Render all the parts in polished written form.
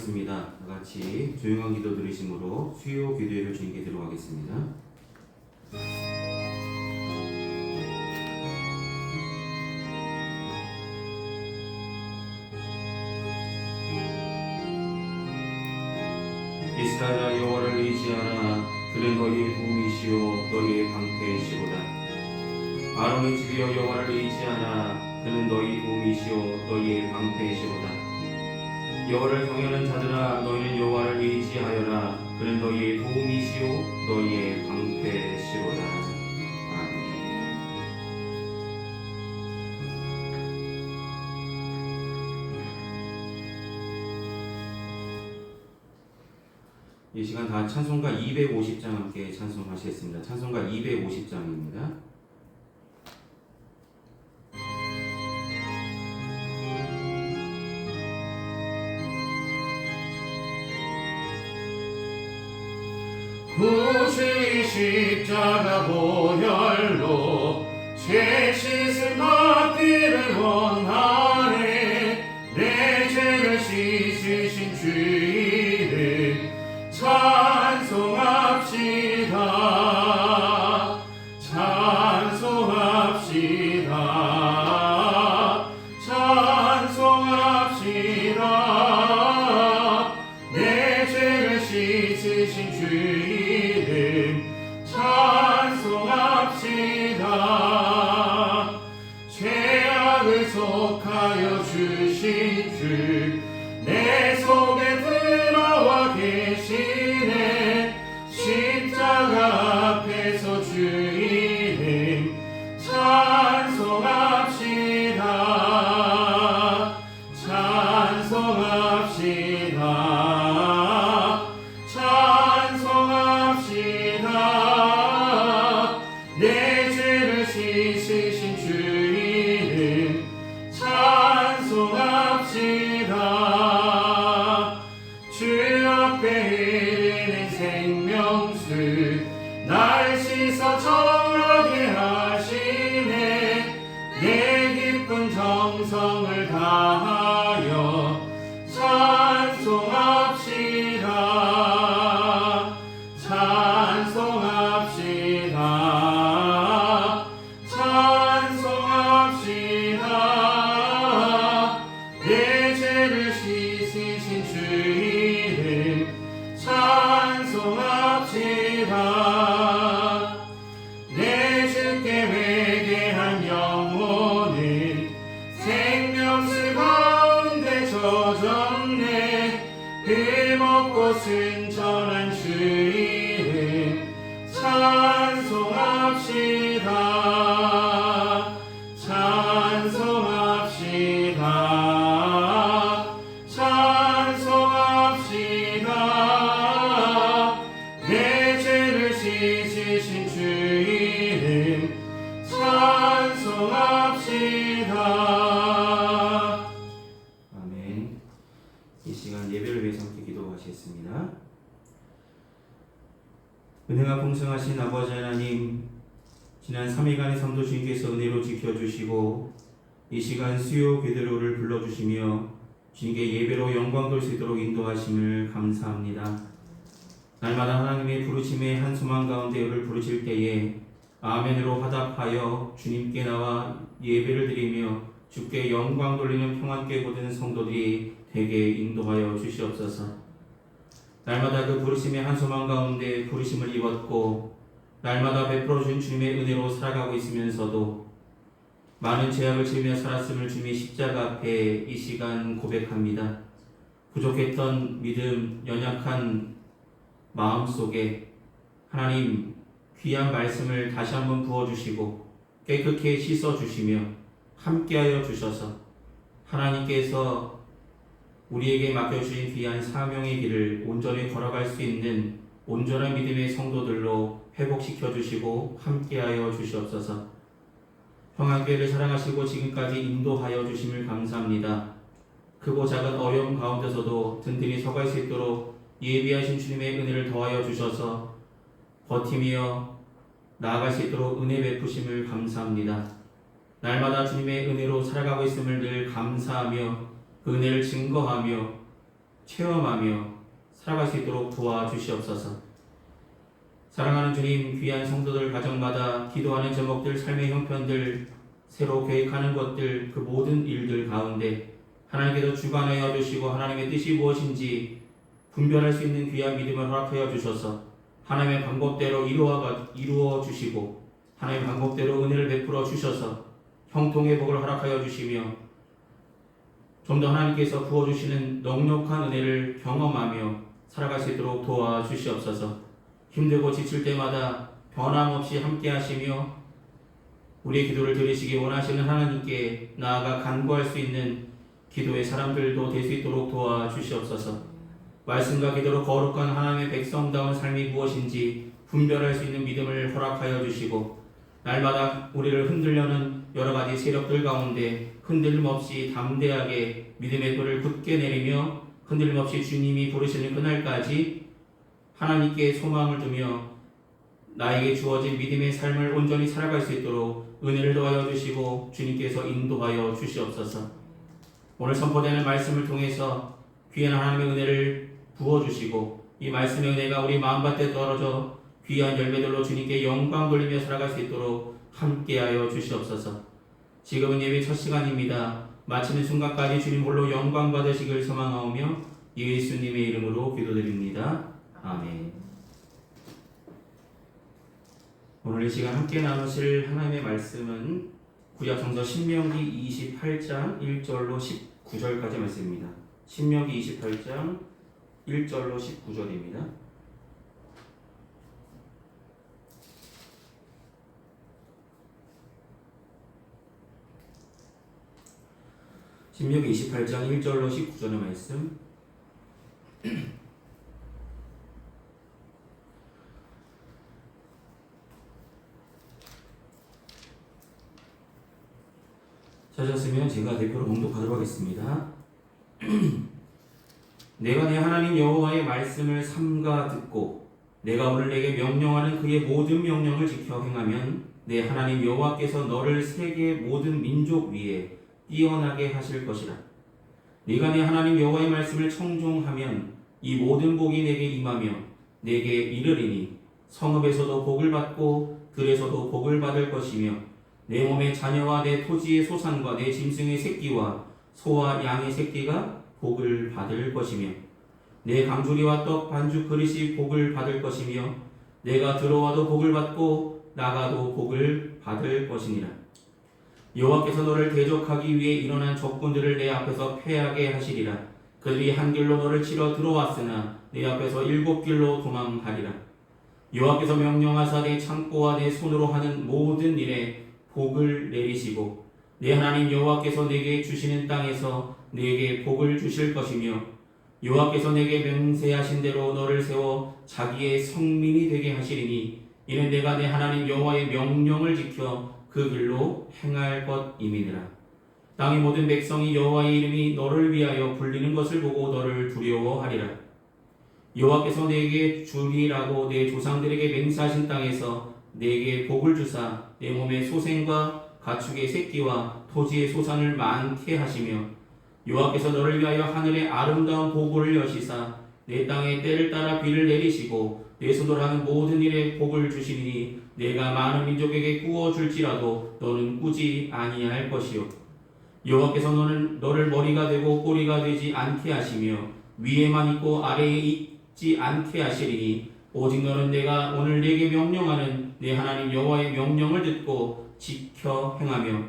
기도하겠습니다. 다 같이 조용한 기도 들으심으로 수요 기도회를 주님께 들어가겠습니다. 이스라엘아 여호와를 의지하라. 그는 너희의 도움이시요 너희의 방패이시로다. 아론의 집이여 여호와를 의지하라. 그는 너희 도움이시요 너희의 방패이시로다. 여호와를 경외하는 자들아 너희는 여호와를 의지하여라. 그는 너희의 도움이시요 너희의 방패시로다. 아멘. 이 시간 다 찬송가 250장 함께 찬송하시겠습니다. 찬송가 250장입니다. 구주의 십자가 보혈로 죄 씻은 받기를 원하네. 내 죄를 씻으신 주 이름 찬송합시다. 찬송합시다. 찬송합시다. 내 죄를 씻으신 주 찬송합시다. 죄악을 속하여 주신 주 내 속에 들어와 계시네. 십자가 앞에서 주 이름 찬송합시다. 찬송합시다. 찬송합시다. 내 죄를 씻으신 주 이름 찬송합시다. 주 앞에 흐르는 생명수 날 씻어 정하게 하시네. 내 기쁜 정성을 다하여 찬송합시다. 찬송합시다. 찬송합시다. 내 죄를 씻으신 주 이름 찬송합시다. 내 주께 회개한 영혼은 생명수 가운데 젖었네. 흠없고 순전한 주 이름 찬송합시다. 찬송합시다. 찬송합시다. 내 죄를 씻으신 주 이름 찬송합시다. 아멘. 이 시간 예배를 위해서 함께 기도하시겠습니다. 은혜가 풍성하신 아버지 하나님, 지난 3일간의 삶도 주님께서 은혜로 지켜주시고 이 시간 수요 기도를 불러주시며 주님께 예배로 영광 돌 수 있도록 인도하심을 감사합니다. 날마다 하나님의 부르심의 한 소망 가운데 우리를 부르실 때에 아멘으로 화답하여 주님께 나와 예배를 드리며 주께 영광 돌리는 평안께 모든 성도들이 되게 인도하여 주시옵소서. 날마다 그 부르심의 한 소망 가운데 부르심을 입었고 날마다 베풀어 준 주님의 은혜로 살아가고 있으면서도 많은 죄악을 지으며 살았음을 주님의 십자가 앞에 이 시간 고백합니다. 부족했던 믿음, 연약한 마음속에 하나님 귀한 말씀을 다시 한번 부어주시고 깨끗게 씻어주시며 함께하여 주셔서 하나님께서 우리에게 맡겨주신 귀한 사명의 길을 온전히 걸어갈 수 있는 온전한 믿음의 성도들로 회복시켜 주시고 함께하여 주시옵소서. 평안교회를 사랑하시고 지금까지 인도하여 주심을 감사합니다. 크고 작은 어려움 가운데서도 든든히 서갈 수 있도록 예비하신 주님의 은혜를 더하여 주셔서 버티며 나아갈 수 있도록 은혜 베푸심을 감사합니다. 날마다 주님의 은혜로 살아가고 있음을 늘 감사하며 그 은혜를 증거하며 체험하며 살아갈 수 있도록 도와주시옵소서. 사랑하는 주님, 귀한 성도들 가정마다 기도하는 제목들, 삶의 형편들, 새로 계획하는 것들, 그 모든 일들 가운데 하나님께서 주관하여 주시고 하나님의 뜻이 무엇인지 분별할 수 있는 귀한 믿음을 허락하여 주셔서 하나님의 방법대로 이루어 주시고 하나님의 방법대로 은혜를 베풀어 주셔서 형통의 복을 허락하여 주시며 좀 더 하나님께서 부어주시는 넉넉한 은혜를 경험하며 살아갈 수 있도록 도와주시옵소서. 힘들고 지칠 때마다 변함없이 함께 하시며 우리의 기도를 들으시기 원하시는 하나님께 나아가 간구할 수 있는 기도의 사람들도 될 수 있도록 도와주시옵소서. 말씀과 기도로 거룩한 하나님의 백성다운 삶이 무엇인지 분별할 수 있는 믿음을 허락하여 주시고 날마다 우리를 흔들려는 여러 가지 세력들 가운데 흔들림 없이 담대하게 믿음의 돌을 굳게 내리며 흔들림 없이 주님이 부르시는 그날까지 하나님께 소망을 두며 나에게 주어진 믿음의 삶을 온전히 살아갈 수 있도록 은혜를 더하여 주시고 주님께서 인도하여 주시옵소서. 오늘 선포되는 말씀을 통해서 귀한 하나님의 은혜를 부어주시고 이 말씀의 은혜가 우리 마음밭에 떨어져 귀한 열매들로 주님께 영광 돌리며 살아갈 수 있도록 함께하여 주시옵소서. 지금은 예배 첫 시간입니다. 마치는 순간까지 주님 홀로 영광 받으시길 소망하오며 예수님의 이름으로 기도드립니다. 아멘. 오늘 이 시간 함께 나누실 하나님의 말씀은 구약성서 신명기 28장 1절로 19절까지 말씀입니다. 신명기 28장 1절로 19절입니다. 신명기 28장 1절로 19절의 말씀. 찾았으면 제가 대표로 봉독하도록 하겠습니다. 내가 내 하나님 여호와의 말씀을 삼가 듣고 내가 오늘 내게 명령하는 그의 모든 명령을 지켜 행하면 내 하나님 여호와께서 너를 세계 모든 민족 위에 뛰어나게 하실 것이라. 네가 내 하나님 여호와의 말씀을 청종하면 이 모든 복이 내게 임하며 내게 이르리니 성읍에서도 복을 받고 들에서도 복을 받을 것이며 내 몸의 자녀와 내 토지의 소산과 내 짐승의 새끼와 소와 양의 새끼가 복을 받을 것이며 내 강주리와 떡 반죽 그릇이 복을 받을 것이며 내가 들어와도 복을 받고 나가도 복을 받을 것이니라. 여호와께서 너를 대적하기 위해 일어난 적군들을 내 앞에서 패하게 하시리라. 그들이 한 길로 너를 치러 들어왔으나 내 앞에서 7길로 도망하리라. 여호와께서 명령하사 내 창고와 내 손으로 하는 모든 일에 복을 내리시고 내 하나님 여호와께서 내게 주시는 땅에서 내게 복을 주실 것이며 여호와께서 내게 맹세하신 대로 너를 세워 자기의 성민이 되게 하시리니 이는 내가 내 하나님 여호와의 명령을 지켜 그 길로 행할 것임이니라. 땅의 모든 백성이 여호와의 이름이 너를 위하여 불리는 것을 보고 너를 두려워하리라. 여호와께서 내게 주리라고 내 조상들에게 맹세하신 땅에서 내게 복을 주사 내 몸의 소생과 가축의 새끼와 토지의 소산을 많게 하시며 여호와께서 너를 위하여 하늘의 아름다운 보고를 여시사 내 땅에 때를 따라 비를 내리시고 내 손으로 하는 모든 일에 복을 주시니 내가 많은 민족에게 구워 줄지라도 너는 꾸지 아니할 것이요 여호와께서 너를 머리가 되고 꼬리가 되지 않게 하시며 위에만 있고 아래에 있지 않게 하시리니 오직 너는 내가 오늘 네게 명령하는 내 하나님 여호와의 명령을 듣고 지켜 행하며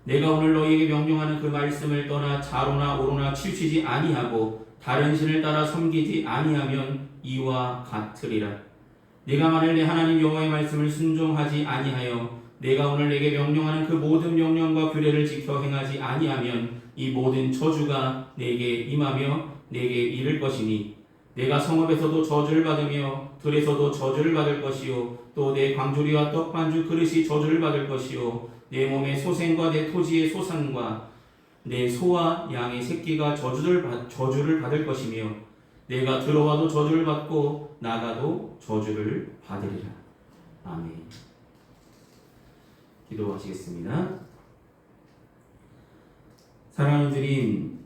내가 오늘 너희에게 명령하는 그 말씀을 떠나 좌로나 우로나 치우치지 아니하고 다른 신을 따라 섬기지 아니하면 이와 같으리라. 네가 만일 내 하나님 여호와의 말씀을 순종하지 아니하여 내가 오늘 내게 명령하는 그 모든 명령과 규례를 지켜 행하지 아니하면 이 모든 저주가 내게 임하며 내게 이를 것이니 내가 성읍에서도 저주를 받으며 들에서도 저주를 받을 것이요 또 내 광주리와 떡반죽 그릇이 저주를 받을 것이요 내 몸의 소생과 내 토지의 소산과 내 소와 양의 새끼가 저주를 받을 것이며 내가 들어와도 저주를 받고 나가도 저주를 받으리라. 아멘. 기도하시겠습니다. 사랑하는 주님,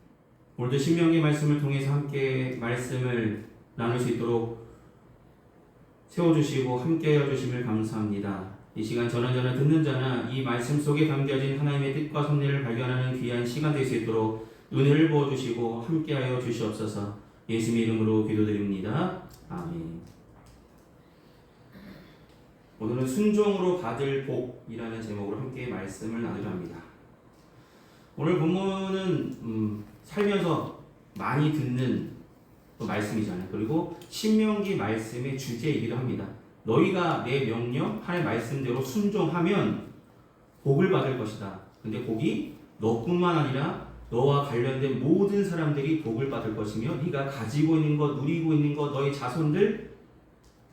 오늘도 신명기 말씀을 통해서 함께 말씀을 나눌 수 있도록 세워주시고 함께 해주심을 감사합니다. 이 시간 전하자나 듣는 자나 이 말씀 속에 담겨진 하나님의 뜻과 섭리를 발견하는 귀한 시간 될 수 있도록 은혜를 부어주시고 함께하여 주시옵소서. 예수님의 이름으로 기도드립니다. 아멘. 오늘은 순종으로 받을 복이라는 제목으로 함께 말씀을 나누려 합니다. 오늘 본문은 살면서 많이 듣는 말씀이잖아요. 그리고 신명기 말씀의 주제이기도 합니다. 너희가 내 명령, 하나님의 말씀대로 순종하면 복을 받을 것이다. 근데 복이 너뿐만 아니라 너와 관련된 모든 사람들이 복을 받을 것이며 네가 가지고 있는 것, 누리고 있는 것, 너의 자손들,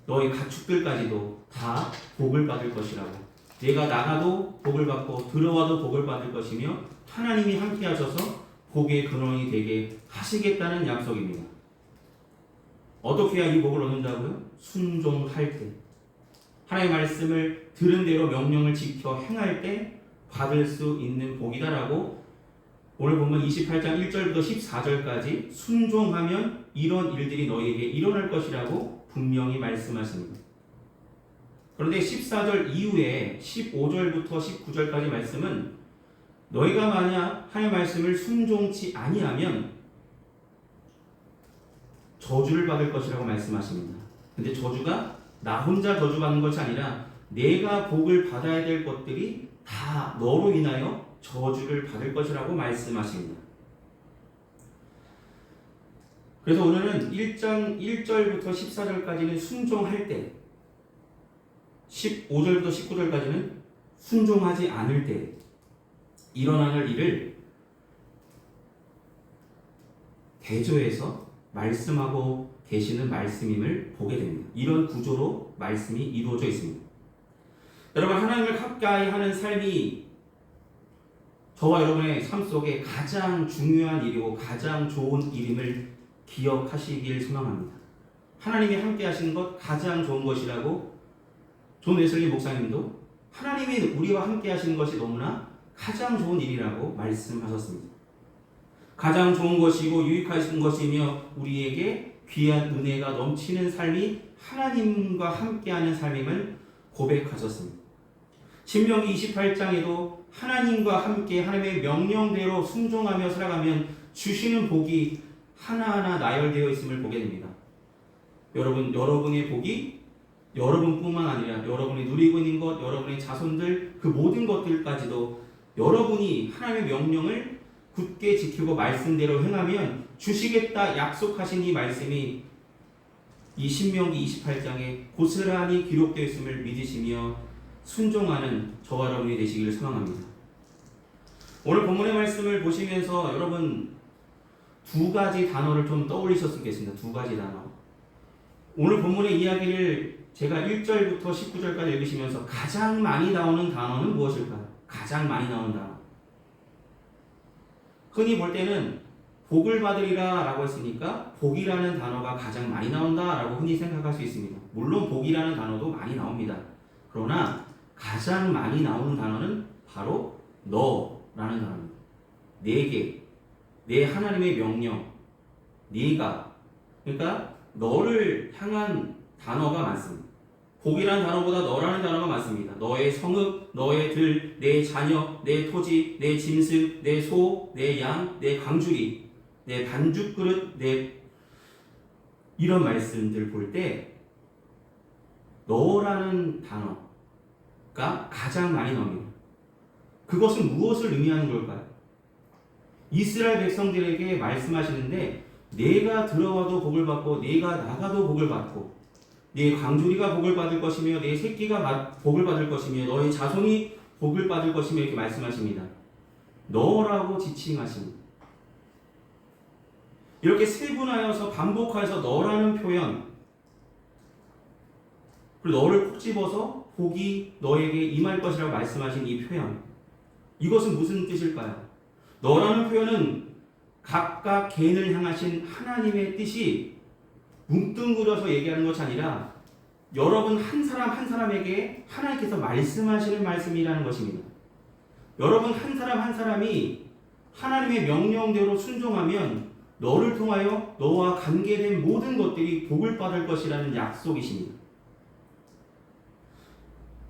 너의 가축들까지도 다 복을 받을 것이라고. 내가 나가도 복을 받고 들어와도 복을 받을 것이며 하나님이 함께 하셔서 복의 근원이 되게 하시겠다는 약속입니다. 어떻게 해야 이 복을 얻는다고요? 순종할 때. 하나님의 말씀을 들은 대로 명령을 지켜 행할 때 받을 수 있는 복이다라고 오늘 보면 28장 1절부터 14절까지 순종하면 이런 일들이 너희에게 일어날 것이라고 분명히 말씀하십니다. 그런데 14절 이후에 15절부터 19절까지 말씀은 너희가 만약 하나님의 말씀을 순종치 아니하면 저주를 받을 것이라고 말씀하십니다. 근데 저주가 나 혼자 저주받는 것이 아니라 내가 복을 받아야 될 것들이 다 너로 인하여 저주를 받을 것이라고 말씀하십니다. 그래서 오늘은 1장 1절부터 14절까지는 순종할 때, 15절부터 19절까지는 순종하지 않을 때 일어나는 일을 대조해서 말씀하고 계시는 말씀임을 보게 됩니다. 이런 구조로 말씀이 이루어져 있습니다. 여러분, 하나님을 가까이 하는 삶이 저와 여러분의 삶 속에 가장 중요한 일이고 가장 좋은 일임을 기억하시길 소망합니다. 하나님이 함께 하시는 것 가장 좋은 것이라고 존 웨슬리 목사님도 하나님이 우리와 함께 하시는 것이 너무나 가장 좋은 일이라고 말씀하셨습니다. 가장 좋은 것이고 유익하신 것이며 우리에게 귀한 은혜가 넘치는 삶이 하나님과 함께하는 삶임을 고백하셨습니다. 신명기 28장에도 하나님과 함께 하나님의 명령대로 순종하며 살아가면 주시는 복이 하나하나 나열되어 있음을 보게 됩니다. 여러분의 복이 여러분뿐만 아니라 여러분이 누리고 있는 것, 여러분의 자손들, 그 모든 것들까지도 여러분이 하나님의 명령을 굳게 지키고 말씀대로 행하면 주시겠다 약속하신 이 말씀이 이 신명기 28장에 고스란히 기록되어 있음을 믿으시며 순종하는 저와 여러분이 되시기를 소망합니다. 오늘 본문의 말씀을 보시면서 여러분 두 가지 단어를 좀 떠올리셨으면 좋겠습니다. 두 가지 단어. 오늘 본문의 이야기를 제가 1절부터 19절까지 읽으시면서 가장 많이 나오는 단어는 무엇일까요? 가장 많이 나오는 단어. 흔히 볼 때는 복을 받으리라 라고 했으니까 복이라는 단어가 가장 많이 나온다 라고 흔히 생각할 수 있습니다. 물론 복이라는 단어도 많이 나옵니다. 그러나 가장 많이 나오는 단어는 바로 너라는 단어입니다. 내게, 내 하나님의 명령, 네가, 그러니까 너를 향한 단어가 많습니다. 복이라는 단어보다 너라는 단어가 많습니다. 너의 성읍, 너의 들, 내 자녀, 내 토지, 내 짐승, 내 소, 내 양, 내 광주리, 내 반죽 그릇, 이런 말씀들 볼 때 너라는 단어가 가장 많이 나옵니다. 그것은 무엇을 의미하는 걸까요? 이스라엘 백성들에게 말씀하시는데 내가 들어와도 복을 받고 내가 나가도 복을 받고 네 광주리가 복을 받을 것이며 네 새끼가 복을 받을 것이며 너의 자손이 복을 받을 것이며 이렇게 말씀하십니다. 너라고 지칭하십니다. 이렇게 세분하여서 반복하여서 너라는 표현, 그리고 너를 콕 집어서 복이 너에게 임할 것이라고 말씀하신 이 표현, 이것은 무슨 뜻일까요? 너라는 표현은 각각 개인을 향하신 하나님의 뜻이 뭉뚱그려서 얘기하는 것이 아니라 여러분 한 사람 한 사람에게 하나님께서 말씀하시는 말씀이라는 것입니다. 여러분 한 사람 한 사람이 하나님의 명령대로 순종하면 너를 통하여 너와 관계된 모든 것들이 복을 받을 것이라는 약속이십니다.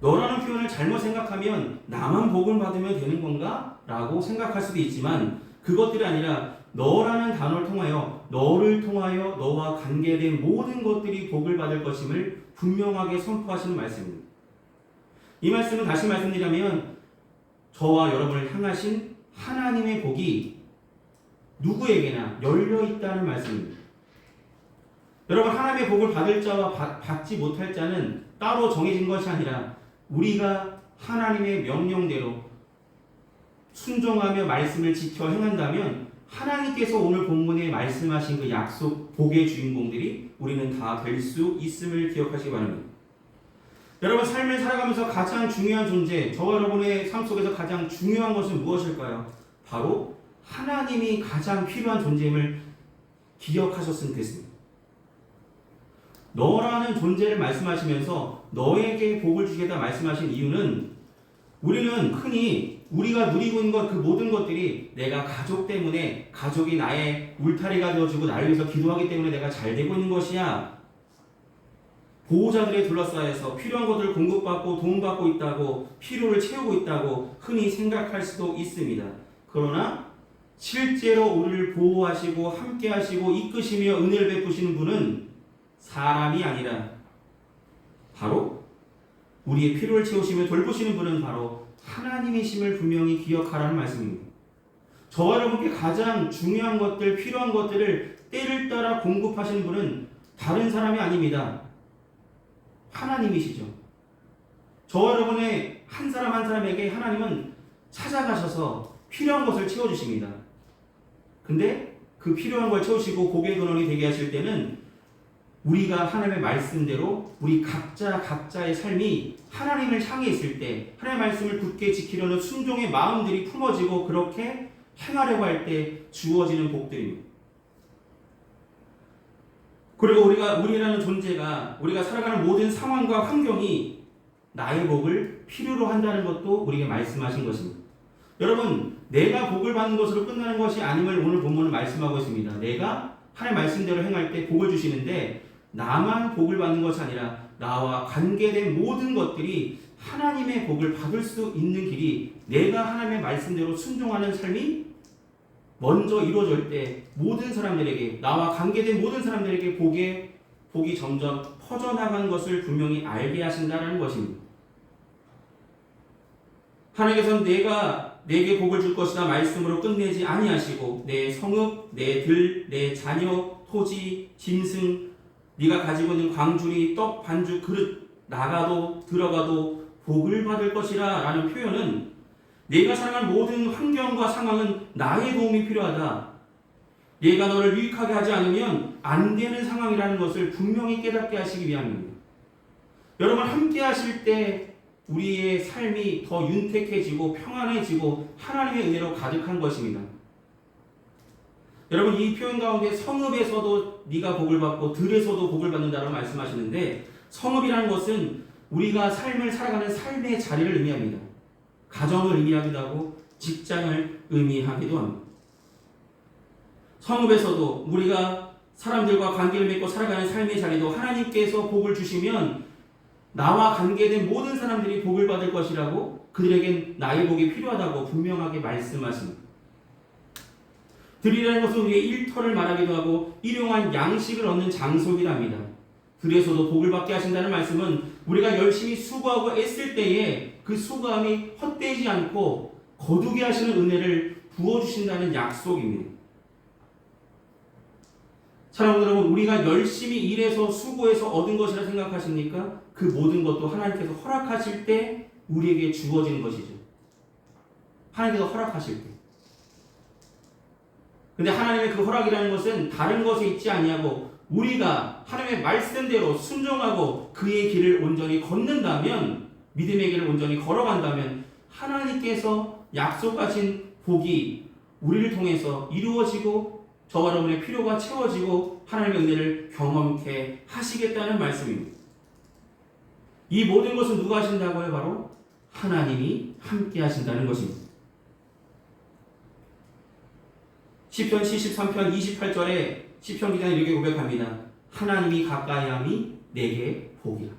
너라는 표현을 잘못 생각하면 나만 복을 받으면 되는 건가? 라고 생각할 수도 있지만 그것들이 아니라 너라는 단어를 통하여 너를 통하여 너와 관계된 모든 것들이 복을 받을 것임을 분명하게 선포하시는 말씀입니다. 이 말씀은 다시 말씀드리자면 저와 여러분을 향하신 하나님의 복이 누구에게나 열려 있다는 말씀입니다. 여러분, 하나님의 복을 받을 자와 받지 못할 자는 따로 정해진 것이 아니라 우리가 하나님의 명령대로 순종하며 말씀을 지켜 행한다면 하나님께서 오늘 본문에 말씀하신 그 약속 복의 주인공들이 우리는 다 될 수 있음을 기억하시기 바랍니다. 여러분, 삶을 살아가면서 가장 중요한 존재, 저와 여러분의 삶 속에서 가장 중요한 것은 무엇일까요? 바로 하나님이 가장 필요한 존재임을 기억하셨으면 좋겠습니다. 너라는 존재를 말씀하시면서 너에게 복을 주겠다 말씀하신 이유는 우리는 흔히 우리가 누리고 있는 것 그 모든 것들이 내가 가족 때문에 가족이 나의 울타리가 되어주고 나를 위해서 기도하기 때문에 내가 잘 되고 있는 것이야. 보호자들에 둘러싸여서 필요한 것들을 공급받고 도움받고 있다고 필요를 채우고 있다고 흔히 생각할 수도 있습니다. 그러나 실제로 우리를 보호하시고 함께하시고 이끄시며 은혜를 베푸시는 분은 사람이 아니라 바로 우리의 필요를 채우시며 돌보시는 분은 바로 하나님이심을 분명히 기억하라는 말씀입니다. 저와 여러분께 가장 중요한 것들, 필요한 것들을 때를 따라 공급하시는 분은 다른 사람이 아닙니다. 하나님이시죠. 저와 여러분의 한 사람 한 사람에게 하나님은 찾아가셔서 필요한 것을 채워주십니다. 근데 그 필요한 걸 채우시고 복의 근원이 되게 하실 때는 우리가 하나님의 말씀대로 우리 각자의 삶이 하나님을 향해 있을 때 하나님의 말씀을 굳게 지키려는 순종의 마음들이 품어지고 그렇게 행하려고 할 때 주어지는 복들입니다. 그리고 우리라는 존재가 우리가 살아가는 모든 상황과 환경이 나의 복을 필요로 한다는 것도 우리에게 말씀하신 것입니다. 여러분, 내가 복을 받는 것으로 끝나는 것이 아님을 오늘 본문은 말씀하고 있습니다. 내가 하나님의 말씀대로 행할 때 복을 주시는데 나만 복을 받는 것이 아니라 나와 관계된 모든 것들이 하나님의 복을 받을 수 있는 길이 내가 하나님의 말씀대로 순종하는 삶이 먼저 이루어질 때 모든 사람들에게 나와 관계된 모든 사람들에게 복이 점점 퍼져나가는 것을 분명히 알게 하신다는 것입니다. 하나님께서는 내가 내게 복을 줄 것이다 말씀으로 끝내지 아니하시고 내 성읍, 내 들, 내 자녀, 토지, 짐승, 네가 가지고 있는 광주리, 떡, 반죽, 그릇 나가도 들어가도 복을 받을 것이라 라는 표현은 내가 살아가는 모든 환경과 상황은 나의 도움이 필요하다. 얘가 너를 유익하게 하지 않으면 안 되는 상황이라는 것을 분명히 깨닫게 하시기 위함입니다. 여러분, 함께 하실 때 우리의 삶이 더 윤택해지고 평안해지고 하나님의 은혜로 가득한 것입니다. 여러분, 이 표현 가운데 성읍에서도 네가 복을 받고 들에서도 복을 받는다고 말씀하시는데 성읍이라는 것은 우리가 삶을 살아가는 삶의 자리를 의미합니다. 가정을 의미하기도 하고 직장을 의미하기도 합니다. 성읍에서도 우리가 사람들과 관계를 맺고 살아가는 삶의 자리도 하나님께서 복을 주시면 나와 관계된 모든 사람들이 복을 받을 것이라고 그들에겐 나의 복이 필요하다고 분명하게 말씀하십니다. 들이라는 것은 우리의 일터를 말하기도 하고 일용할 양식을 얻는 장소이기도 합니다. 들에서도 복을 받게 하신다는 말씀은 우리가 열심히 수고하고 애쓸 때에 그 수고함이 헛되지 않고 거두게 하시는 은혜를 부어주신다는 약속입니다. 사랑하는 여러분, 우리가 열심히 일해서 수고해서 얻은 것이라 생각하십니까? 그 모든 것도 하나님께서 허락하실 때 우리에게 주어지는 것이죠. 하나님께서 허락하실 때. 근데 하나님의 그 허락이라는 것은 다른 것에 있지 아니하고 우리가 하나님의 말씀대로 순종하고 그의 길을 온전히 걷는다면, 믿음의 길을 온전히 걸어간다면 하나님께서 약속하신 복이 우리를 통해서 이루어지고 저와 여러분의 필요가 채워지고 하나님의 은혜를 경험케 하시겠다는 말씀입니다. 이 모든 것은 누가 하신다고요? 바로 하나님이 함께 하신다는 것입니다. 시편 73편 28절에 시편 기자는 이렇게 고백합니다. 하나님이 가까이함이 내게 복이라.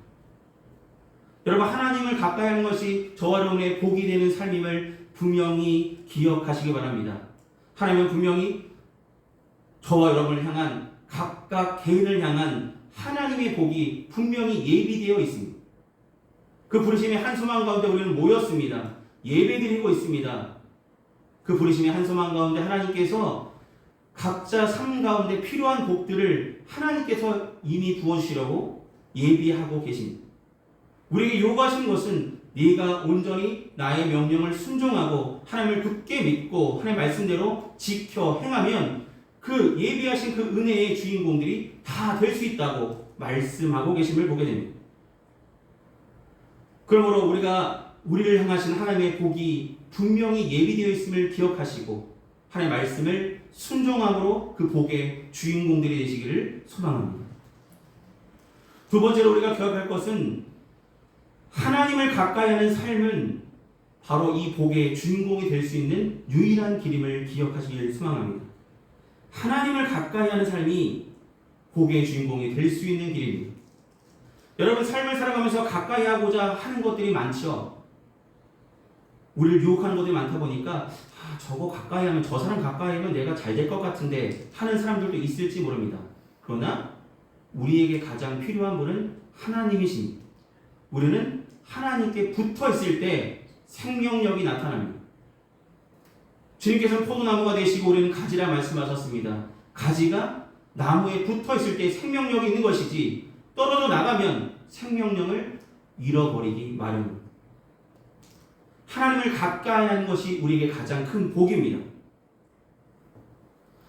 여러분, 하나님을 가까이하는 것이 저와 여러분의 복이 되는 삶임을 분명히 기억하시기 바랍니다. 하나님은 분명히 저와 여러분을 향한, 각각 개인을 향한 하나님의 복이 분명히 예비되어 있습니다. 그 부르심의 한 소망 가운데 우리는 모였습니다. 예배드리고 있습니다. 그 부르심의 한 소망 가운데 하나님께서 각자 삶 가운데 필요한 복들을 하나님께서 이미 부어주시려고 예비하고 계십니다. 우리에게 요구하시는 것은 네가 온전히 나의 명령을 순종하고 하나님을 굳게 믿고 하나님의 말씀대로 지켜 행하면 그 예비하신 그 은혜의 주인공들이 다 될 수 있다고 말씀하고 계심을 보게 됩니다. 그러므로 우리가 우리를 향하신 하나님의 복이 분명히 예비되어 있음을 기억하시고 하나님의 말씀을 순종함으로 그 복의 주인공들이 되시기를 소망합니다. 두 번째로 우리가 기억할 것은 하나님을 가까이하는 삶은 바로 이 복의 주인공이 될 수 있는 유일한 길임을 기억하시기를 소망합니다. 하나님을 가까이하는 삶이 복의 주인공이 될 수 있는 길입니다. 여러분, 삶을 살아가면서 가까이하고자 하는 것들이 많죠. 우리를 유혹하는 것들이 많다 보니까 저거 가까이하면, 저 사람 가까이하면 내가 잘 될 것 같은데 하는 사람들도 있을지 모릅니다. 그러나 우리에게 가장 필요한 분은 하나님이십니다. 우리는 하나님께 붙어 있을 때 생명력이 나타납니다. 주님께서는 포도나무가 되시고 우리는 가지라 말씀하셨습니다. 가지가 나무에 붙어 있을 때 생명력이 있는 것이지 떨어져 나가면 생명력을 잃어버리기 마련입니다. 하나님을 가까이 하는 것이 우리에게 가장 큰 복입니다.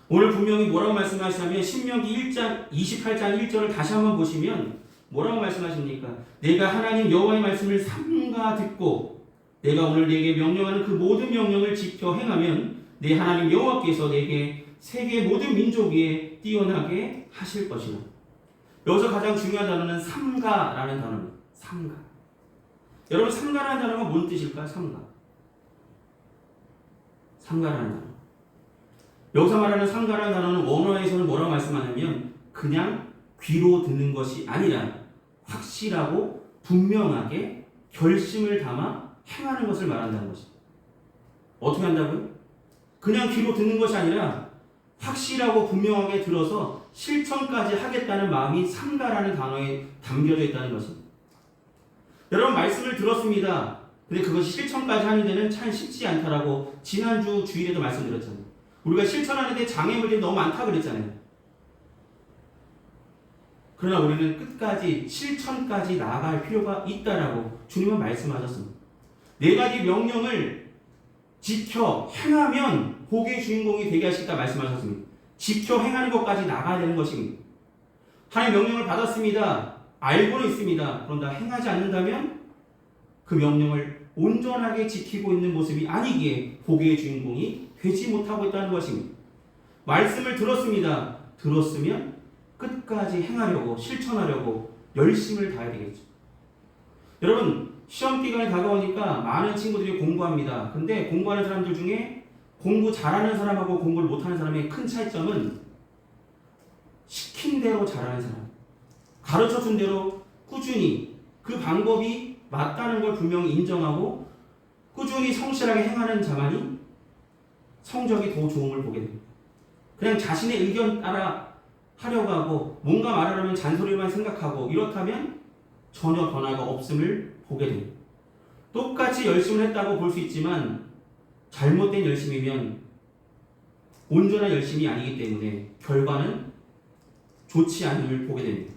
오늘 분명히 뭐라고 말씀하시냐면 신명기 1장 28장 1절을 다시 한번 보시면 뭐라고 말씀하십니까? 내가 하나님 여호와의 말씀을 삼가 듣고 내가 오늘 네게 명령하는 그 모든 명령을 지켜 행하면 내 하나님 여호와께서 내게 세계 모든 민족 위에 뛰어나게 하실 것이라. 여기서 가장 중요한 단어는 삼가라는 단어입니다. 삼가. 여러분, 삼가라는 단어가 뭔 뜻일까요? 삼가라는 단어. 여기서 말하는 삼가라는 단어는 원어에서는 뭐라고 말씀하냐면 그냥 귀로 듣는 것이 아니라 확실하고 분명하게 결심을 담아 행하는 것을 말한다는 것입니다. 어떻게 한다고요? 그냥 귀로 듣는 것이 아니라 확실하고 분명하게 들어서 실천까지 하겠다는 마음이 삼가라는 단어에 담겨져 있다는 것입니다. 여러분, 말씀을 들었습니다. 근데 그것이 실천까지 하는 데는 참 쉽지 않다라고 지난주 주일에도 말씀드렸잖아요. 우리가 실천하는 데 장애물들이 너무 많다 그랬잖아요. 그러나 우리는 끝까지 실천까지 나아갈 필요가 있다라고 주님은 말씀하셨습니다. 4가지 명령을 지켜 행하면 복의 주인공이 되게 하시겠다 말씀하셨습니다. 지켜 행하는 것까지 나가야 되는 것입니다. 하나님의 명령을 받았습니다. 알고는 있습니다. 그런가 행하지 않는다면 그 명령을 온전하게 지키고 있는 모습이 아니기에 복의 주인공이 되지 못하고 있다는 것입니다. 말씀을 들었습니다. 들었으면 끝까지 행하려고, 실천하려고 열심을 다해야 되겠죠. 여러분, 시험 기간이 다가오니까 많은 친구들이 공부합니다. 근데 공부하는 사람들 중에 공부 잘하는 사람하고 공부를 못하는 사람의 큰 차이점은 시킨 대로 잘하는 사람, 가르쳐준 대로 꾸준히 그 방법이 맞다는 걸 분명히 인정하고 꾸준히 성실하게 행하는 자만이 성적이 더 좋음을 보게 됩니다. 그냥 자신의 의견 따라 하려고 하고 뭔가 말하려면 잔소리만 생각하고 이렇다면 전혀 변화가 없음을 보게 됩니다. 똑같이 열심을 했다고 볼 수 있지만 잘못된 열심이면 온전한 열심이 아니기 때문에 결과는 좋지 않음을 보게 됩니다.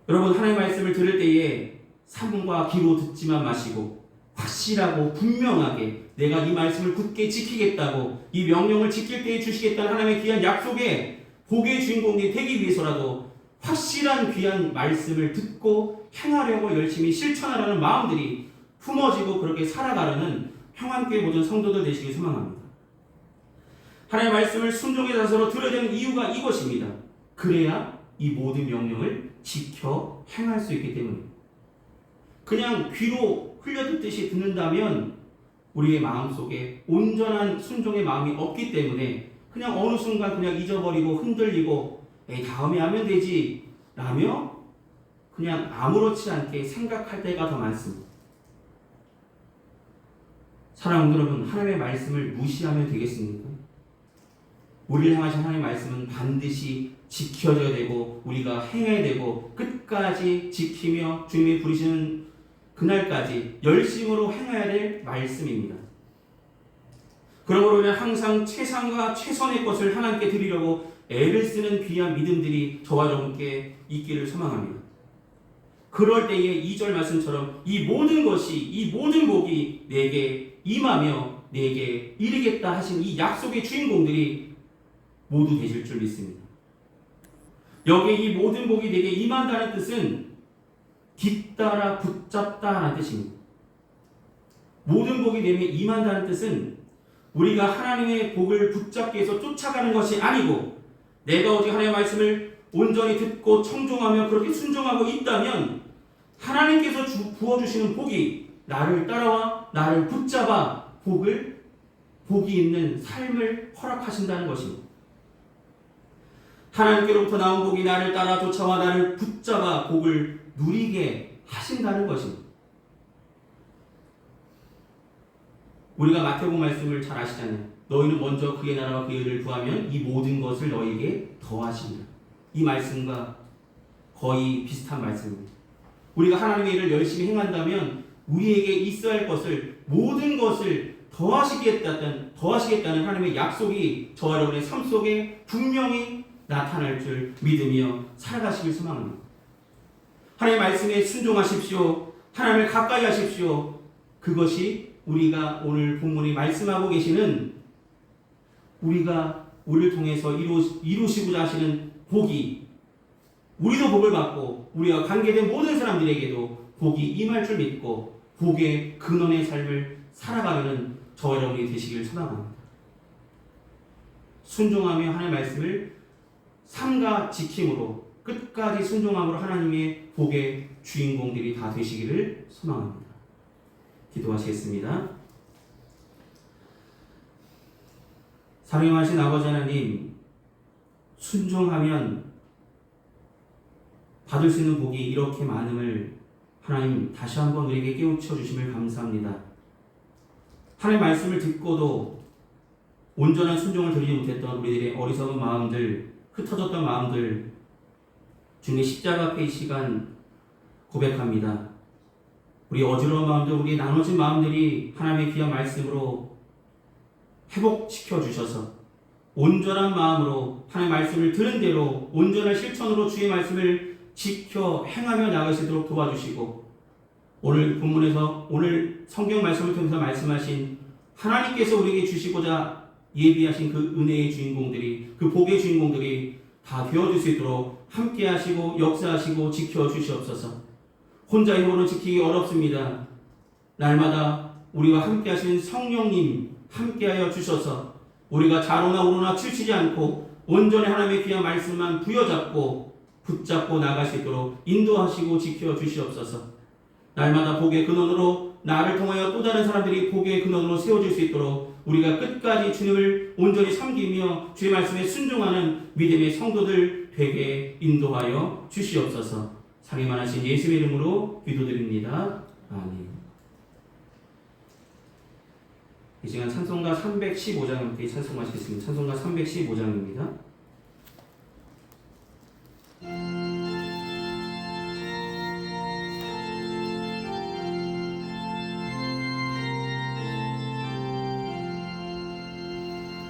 여러분, 하나님의 말씀을 들을 때에 삼과 귀로 듣지만 마시고 확실하고 분명하게 내가 이 말씀을 굳게 지키겠다고, 이 명령을 지킬 때에 주시겠다는 하나님의 귀한 약속에 복의 주인공이 되기 위해서라도 확실한 귀한 말씀을 듣고 행하려고 열심히 실천하려는 마음들이 품어지고 그렇게 살아가려는 평안교회 모든 성도들 되시길 소망합니다. 하나님의 말씀을 순종의 자세로 들어야 되는 이유가 이것입니다. 그래야 이 모든 명령을 지켜 행할 수 있기 때문입니다. 그냥 귀로 흘려듣듯이 듣는다면 우리의 마음속에 온전한 순종의 마음이 없기 때문에 그냥 어느 순간 그냥 잊어버리고 흔들리고 에이 다음에 하면 되지 라며 그냥 아무렇지 않게 생각할 때가 더 많습니다. 사랑하는 여러분, 하나님의 말씀을 무시하면 되겠습니까? 우리를 향하신 하나님의 말씀은 반드시 지켜져야 되고 우리가 행해야 되고 끝까지 지키며 주님이 부르시는 그날까지 열심으로 행해야 될 말씀입니다. 그러므로 우리는 항상 최상과 최선의 것을 하나님께 드리려고 애를 쓰는 귀한 믿음들이 저와 여러분께 있기를 소망합니다. 그럴 때에 2절 말씀처럼 이 모든 것이, 이 모든 복이 내게 임하며 내게 이르겠다 하신 이 약속의 주인공들이 모두 되실 줄 믿습니다. 여기에 이 모든 복이 내게 임한다는 뜻은 뒤따라 붙잡다라는 뜻입니다. 모든 복이 내게 임한다는 뜻은 우리가 하나님의 복을 붙잡기 위해서 쫓아가는 것이 아니고 내가 오직 하나님의 말씀을 온전히 듣고 청종하며 그렇게 순종하고 있다면 하나님께서 부어주시는 복이 나를 따라와 나를 붙잡아 복이 있는 삶을 허락하신다는 것입니다. 하나님께로부터 나온 복이 나를 따라 쫓아와 나를 붙잡아 복을 누리게 하신다는 것입니다. 우리가 마태복음 말씀을 잘 아시잖아요. 너희는 먼저 그의 나라와 그의 의를 구하면 이 모든 것을 너희에게 더하신다. 이 말씀과 거의 비슷한 말씀입니다. 우리가 하나님의 일을 열심히 행한다면 우리에게 있어야 할 것을 모든 것을 더하시겠다는 하나님의 약속이 저와 여러분의 삶 속에 분명히 나타날 줄 믿으며 살아가시길 소망합니다. 하나님의 말씀에 순종하십시오. 하나님을 가까이 하십시오. 그것이 우리가 오늘 본문이 말씀하고 계시는 우리를 통해서 이루시고자 하시는 복이 우리도 복을 받고 우리와 관계된 모든 사람들에게도 복이 임할 줄 믿고 복의 근원의 삶을 살아가려는 저와 여러분이 되시길 소망합니다. 순종하며 하나님의 말씀을 삼가 지킴으로 끝까지 순종함으로 하나님의 복의 주인공들이 다 되시기를 소망합니다. 기도하시겠습니다. 사랑하신 아버지 하나님, 순종하면 받을 수 있는 복이 이렇게 많음을 하나님 다시 한번 우리에게 깨우쳐 주심을 감사합니다. 하나님의 말씀을 듣고도 온전한 순종을 드리지 못했던 우리들의 어리석은 마음들, 흩어졌던 마음들, 주님의 십자가 앞에 이 시간 고백합니다. 우리 어지러운 마음들, 우리 나눠진 마음들이 하나님의 귀한 말씀으로 회복시켜 주셔서 온전한 마음으로 하나님의 말씀을 들은 대로 온전한 실천으로 주의 말씀을 지켜 행하며 나갈 수 있도록 도와주시고 오늘 본문에서 오늘 성경 말씀을 통해서 말씀하신 하나님께서 우리에게 주시고자 예비하신 그 은혜의 주인공들이 그 복의 주인공들이 다 되어줄 수 있도록 함께 하시고 역사하시고 지켜주시옵소서. 혼자 힘으로 지키기 어렵습니다. 날마다 우리와 함께 하시는 성령님 함께하여 주셔서 우리가 좌로나 우로나 치우치지 않고 온전히 하나님의 귀한 말씀만 부여잡고 붙잡고 나갈 수 있도록 인도하시고 지켜주시옵소서. 날마다 복의 근원으로 나를 통하여 또 다른 사람들이 복의 근원으로 세워질 수 있도록 우리가 끝까지 주님을 온전히 섬기며 주의 말씀에 순종하는 믿음의 성도들 되게 인도하여 주시옵소서. 상해만 하신 예수의 이름으로 기도드립니다. 아멘. 이 시간 찬송가 315장 함께 찬송하시겠습니다. 찬송가 315장입니다.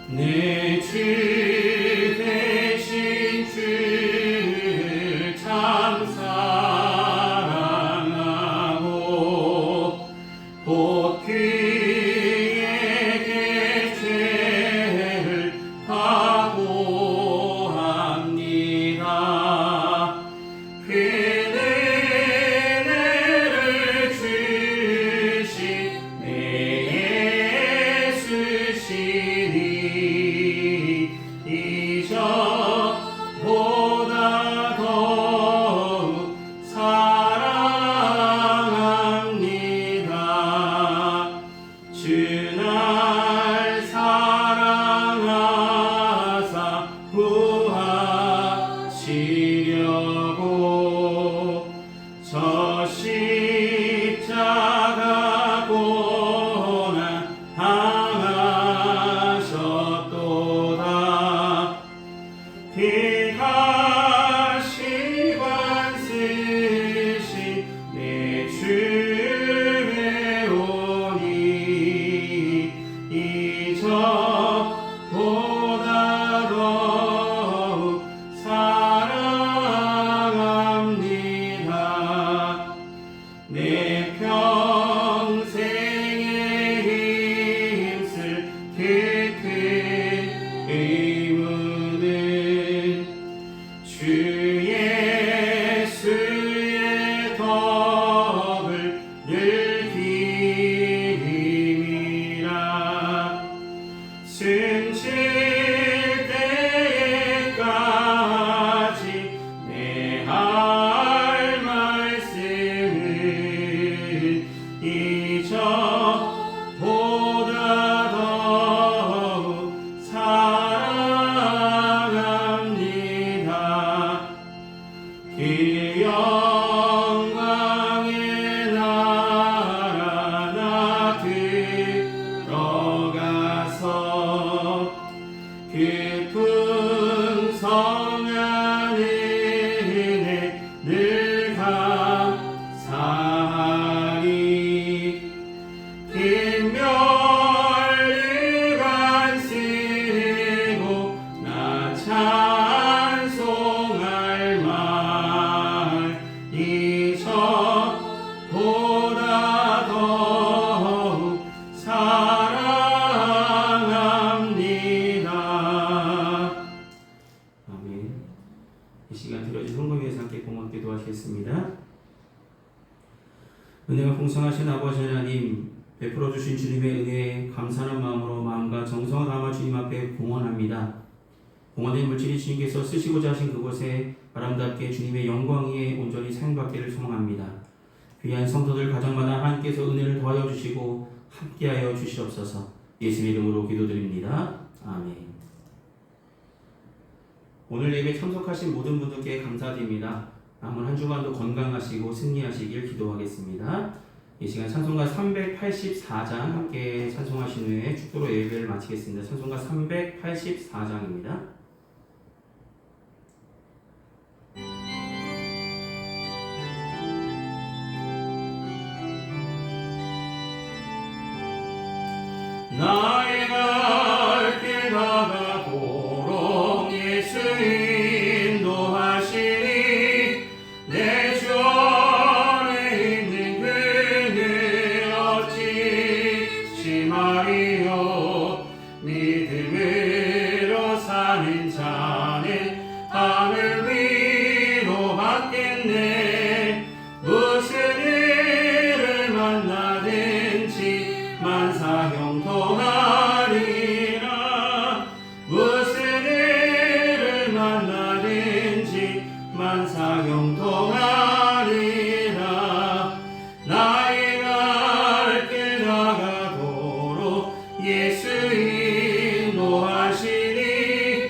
내 주 되신 주를 참 사랑하고 곧 그에게 죄를 하고 비가 시관 쓰시 내 주에 오니 이전보다 더욱 사랑합니다. 내 평생에 힘쓸 그 큰 의무는 주 예수의 덕을 늘 힘이라. 숨쉴 때까지 내 할 말씀은 이전보다 더욱 사랑합니다. 그 영광의 나라 나 들어가서 그 풍성한 은혜 늘 감사하리. 빈멸을 안 쓰고 나 찬송할 말 이전보다 더욱 사랑합니다. 아멘. 이 시간 들어준 성금 위해서 함께 공헌 기도하시겠습니다. 은혜가 풍성하신 아버지 하나님, 베풀어 주신 주님의 은혜에 감사하는 마음으로 마음과 정성을 담아 주님 앞에 공헌합니다. 공헌된 물질이 주님께서 쓰시고자 하신 그곳에 아름답게 주님의 영광 위에 온전히 사용받기를 소망합니다. 귀한 성도들 가정마다 하나님께서 은혜를 더하여 주시고 함께하여 주시옵소서. 예수님 이름으로 기도드립니다. 아멘. 오늘 예배 참석하신 모든 분들께 감사드립니다. 남은 한 주간도 건강하시고 승리하시길 기도하겠습니다. 이 시간 찬송가 384장 함께 찬송하신 후에 축도로 예배를 마치겠습니다. 찬송가 384장입니다. 나의 갈 길 다가도록 예수 인도하시니 내 주 안에 있는 그를 어찌 말이요. 믿음으로 사는 자는 하늘 위로 받겠네. 무슨 일을 만나든지 만사형통하리라. 무슨 일을 만나든지 만사형통하리라. 나의 갈 길 다가도록 예수 인도하시니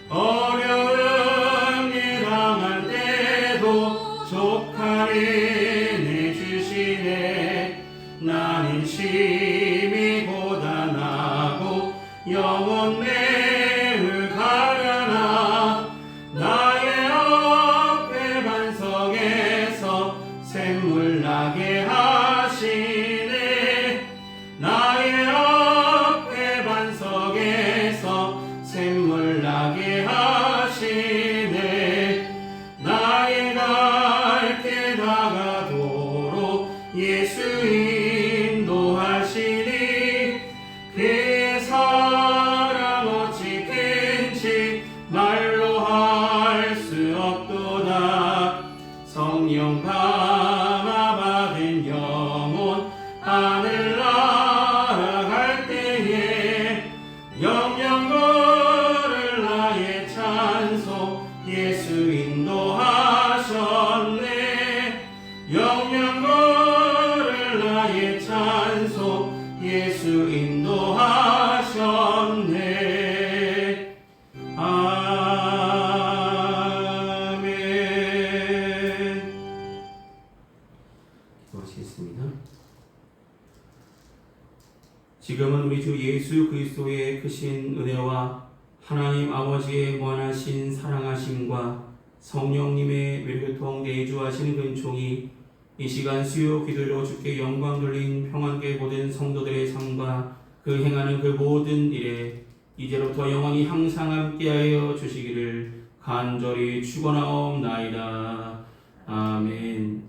어려운 일 당할 때도 족하게 내주시네. 나는 심히 고단하고 영혼 매우 가련하. 나의 앞에 반석에서 샘물 나게 하시네. 나의 앞에 반석에서 샘물 나게 하시네. 나의 갈 길 다가도록 예수 인도하시니 그 사랑 어찌 큰지 말로 할 수 없도다. 성령 감화 받은 영혼 하늘 날아갈 때에 영영 걸을 나의 찬송 예수 인도하셨네. 영영 걸을 나의 찬송 예수 인도하셨네. 아멘. 기도하시겠습니다. 지금은 우리 주 예수 그리스도의 크신 은혜와 하나님 아버지의 무한하신 사랑하심과 성령님의 묘교통 내주하시는 근총이 이 시간 수요 기도로 주께 영광 돌린 평안계 모든 성도들의 삶과 그 행하는 그 모든 일에 이제로부터 영원히 항상 함께하여 주시기를 간절히 축원하옵나이다. 아멘.